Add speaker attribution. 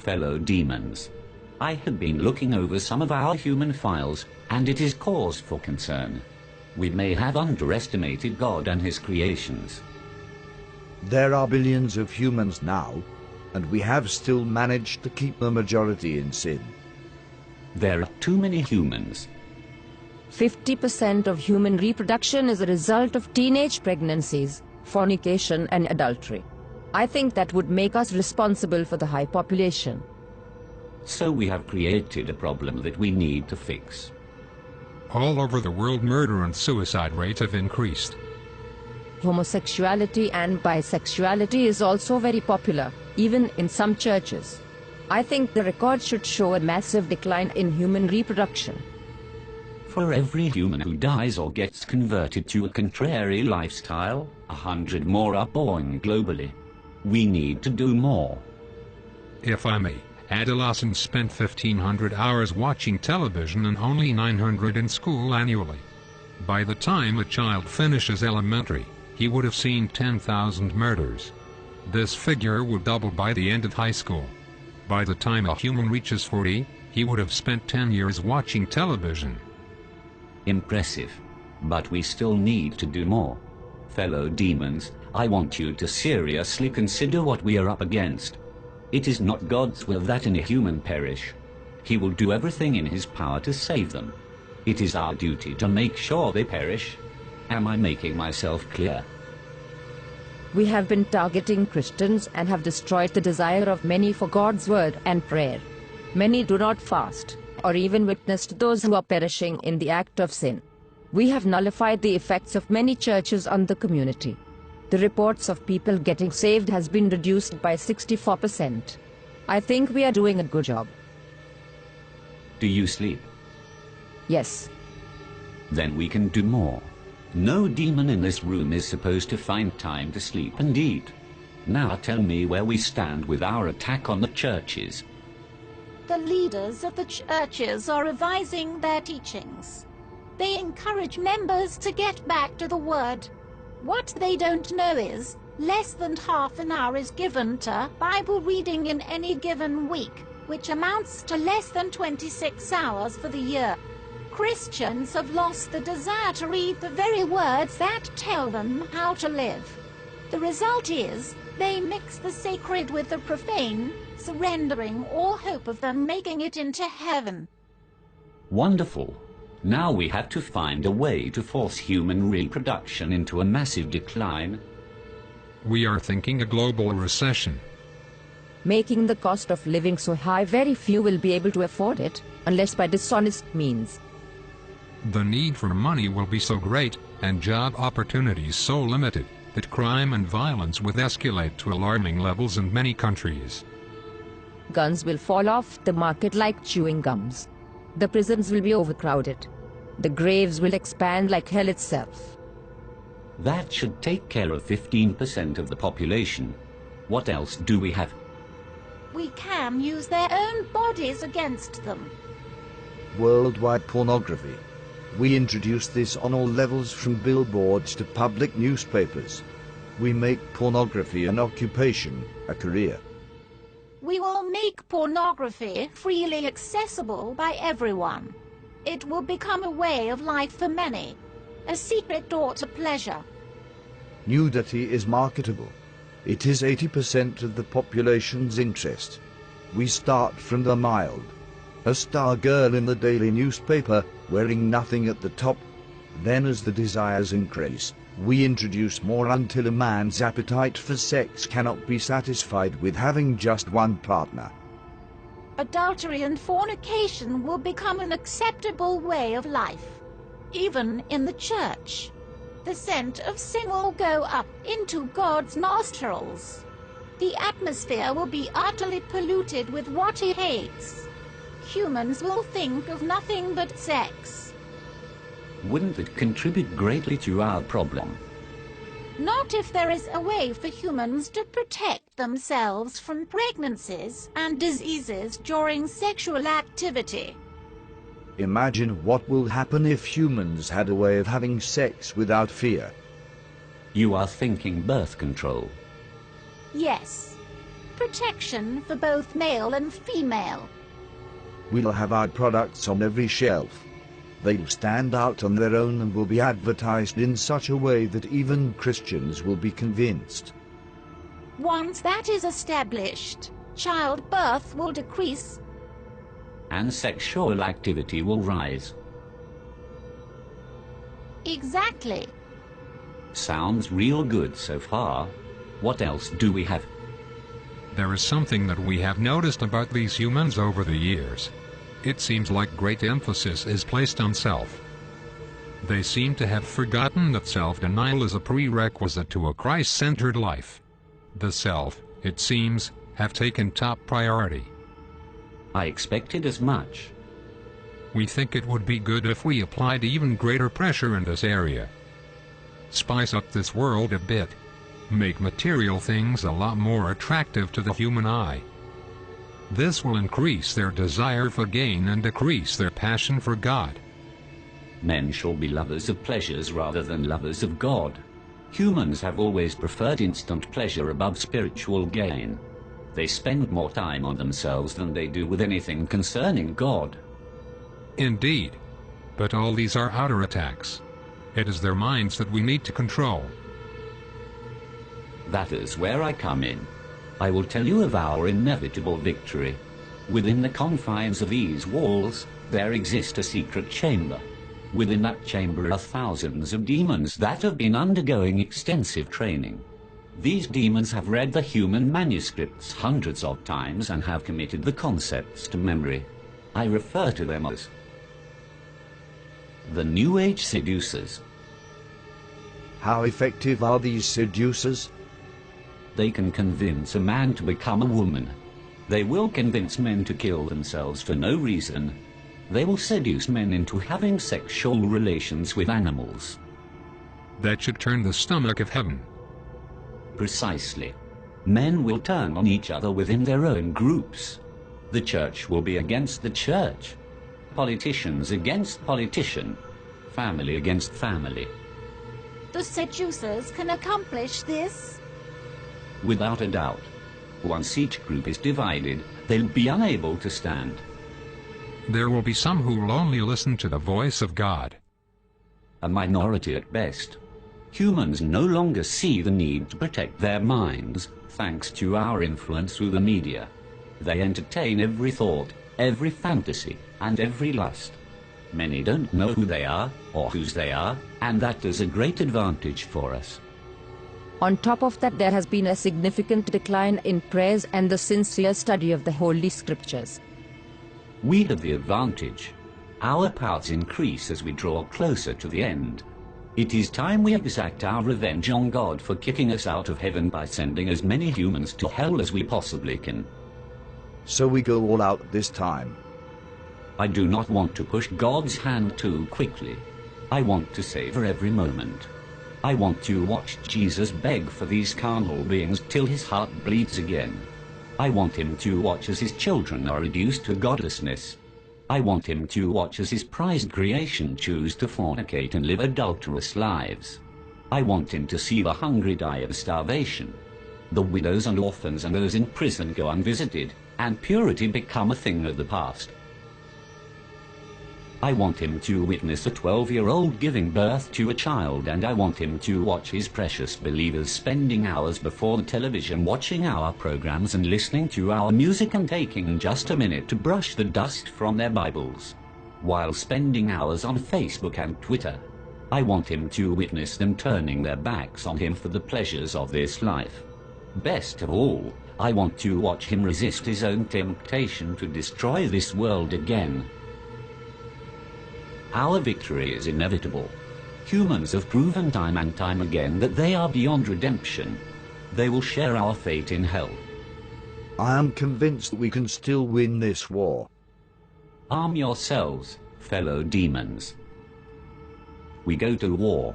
Speaker 1: Fellow demons, I have been looking over some of our human files, and it is cause for concern. We may have underestimated God and his creations.
Speaker 2: There are billions of humans now, and we have still managed to keep the majority in sin.
Speaker 1: There are too many humans.
Speaker 3: 50% of human reproduction is a result of teenage pregnancies, fornication and adultery. I think that would make us responsible for the high population.
Speaker 1: So we have created a problem that we need to fix.
Speaker 4: All over the world, murder and suicide rates have increased.
Speaker 3: Homosexuality and bisexuality is also very popular, even in some churches. I think the record should show a massive decline in human reproduction.
Speaker 1: For every human who dies or gets converted to a contrary lifestyle, 100 more are born globally. We need to do more.
Speaker 4: If I may, adolescents spent 1,500 hours watching television and only 900 in school annually. By the time a child finishes elementary, he would have seen 10,000 murders. This figure would double by the end of high school. By the time a human reaches 40, he would have spent 10 years watching television.
Speaker 1: Impressive. But we still need to do more. Fellow demons, I want you to seriously consider what we are up against. It is not God's will that any human perish. He will do everything in his power to save them. It is our duty to make sure they perish. Am I making myself clear?
Speaker 3: We have been targeting Christians and have destroyed the desire of many for God's word and prayer. Many do not fast, or even witness to those who are perishing in the act of sin. We have nullified the effects of many churches on the community. The reports of people getting saved has been reduced by 64%. I think we are doing a good job.
Speaker 1: Do you sleep?
Speaker 3: Yes.
Speaker 1: Then we can do more. No demon in this room is supposed to find time to sleep and eat. Now tell me where we stand with our attack on the churches.
Speaker 5: The leaders of the churches are revising their teachings. They encourage members to get back to the Word. What they don't know is, less than half an hour is given to Bible reading in any given week, which amounts to less than 26 hours for the year. Christians have lost the desire to read the very words that tell them how to live. The result is, they mix the sacred with the profane, surrendering all hope of them making it into heaven.
Speaker 1: Wonderful. Now we have to find a way to force human reproduction into a massive decline.
Speaker 4: We are thinking a global recession.
Speaker 3: Making the cost of living so high, very few will be able to afford it, unless by dishonest means.
Speaker 4: The need for money will be so great, and job opportunities so limited, that crime and violence will escalate to alarming levels in many countries.
Speaker 3: Guns will fall off the market like chewing gums. The prisons will be overcrowded. The graves will expand like hell itself.
Speaker 1: That should take care of 15% of the population. What else do we have?
Speaker 5: We can use their own bodies against them.
Speaker 2: Worldwide pornography. We introduce this on all levels, from billboards to public newspapers. We make pornography an occupation, a career.
Speaker 5: We will make pornography freely accessible by everyone. It will become a way of life for many, a secret door to pleasure.
Speaker 2: Nudity is marketable. It is 80% of the population's interest. We start from the mild. A star girl in the daily newspaper, wearing nothing at the top. Then as the desires increase, we introduce more until a man's appetite for sex cannot be satisfied with having just one partner.
Speaker 5: Adultery and fornication will become an acceptable way of life, even in the church. The scent of sin will go up into God's nostrils. The atmosphere will be utterly polluted with what he hates. Humans will think of nothing but sex.
Speaker 1: Wouldn't it contribute greatly to our problem?
Speaker 5: Not if there is a way for humans to protect themselves from pregnancies and diseases during sexual activity.
Speaker 2: Imagine what will happen if humans had a way of having sex without fear.
Speaker 1: You are thinking birth control.
Speaker 5: Yes. protection for both male and female.
Speaker 2: We'll have our products on every shelf. They'll stand out on their own and will be advertised in such a way that even Christians will be convinced.
Speaker 5: Once that is established, childbirth will decrease.
Speaker 1: And sexual activity will rise.
Speaker 5: Exactly.
Speaker 1: Sounds real good so far. What else do we have?
Speaker 4: There is something that we have noticed about these humans over the years. It seems like great emphasis is placed on self. They seem to have forgotten that self-denial is a prerequisite to a Christ-centered life. The self, it seems, have taken top priority.
Speaker 1: I expected as much.
Speaker 4: We think it would be good if we applied even greater pressure in this area. Spice up this world a bit. Make material things a lot more attractive to the human eye. This will increase their desire for gain and decrease their passion for God.
Speaker 1: Men shall be lovers of pleasures rather than lovers of God. Humans have always preferred instant pleasure above spiritual gain. They spend more time on themselves than they do with anything concerning God.
Speaker 4: Indeed. But all these are outer attacks. It is their minds that we need to control.
Speaker 1: That is where I come in. I will tell you of our inevitable victory. Within the confines of these walls, there exists a secret chamber. Within that chamber are thousands of demons that have been undergoing extensive training. These demons have read the human manuscripts hundreds of times and have committed the concepts to memory. I refer to them as the New Age seducers.
Speaker 2: How effective are these seducers?
Speaker 1: They can convince a man to become a woman. They will convince men to kill themselves for no reason. They will seduce men into having sexual relations with animals.
Speaker 4: That should turn the stomach of heaven.
Speaker 1: Precisely. Men will turn on each other within their own groups. The church will be against the church. Politicians against politician. Family against family.
Speaker 5: The seducers can accomplish this?
Speaker 1: Without a doubt. Once each group is divided, they'll be unable to stand.
Speaker 4: There will be some who will only listen to the voice of God.
Speaker 1: A minority at best. Humans no longer see the need to protect their minds, thanks to our influence through the media. They entertain every thought, every fantasy, and every lust. Many don't know who they are, or whose they are, and that is a great advantage for us.
Speaker 3: On top of that, there has been a significant decline in prayers and the sincere study of the Holy Scriptures.
Speaker 1: We have the advantage. Our powers increase as we draw closer to the end. It is time we exact our revenge on God for kicking us out of heaven by sending as many humans to hell as we possibly can.
Speaker 2: So we go all out this time.
Speaker 1: I do not want to push God's hand too quickly. I want to savor every moment. I want to watch Jesus beg for these carnal beings till his heart bleeds again. I want him to watch as his children are reduced to godlessness. I want him to watch as his prized creation choose to fornicate and live adulterous lives. I want him to see the hungry die of starvation, the widows and orphans and those in prison go unvisited, and purity become a thing of the past. I want him to witness a 12-year-old giving birth to a child, and I want him to watch his precious believers spending hours before the television watching our programs and listening to our music and taking just a minute to brush the dust from their Bibles, while spending hours on Facebook and Twitter. I want him to witness them turning their backs on him for the pleasures of this life. Best of all, I want to watch him resist his own temptation to destroy this world again. Our victory is inevitable. Humans have proven time and time again that they are beyond redemption. They will share our fate in hell.
Speaker 2: I am convinced that we can still win this war.
Speaker 1: Arm yourselves, fellow demons. We go to war.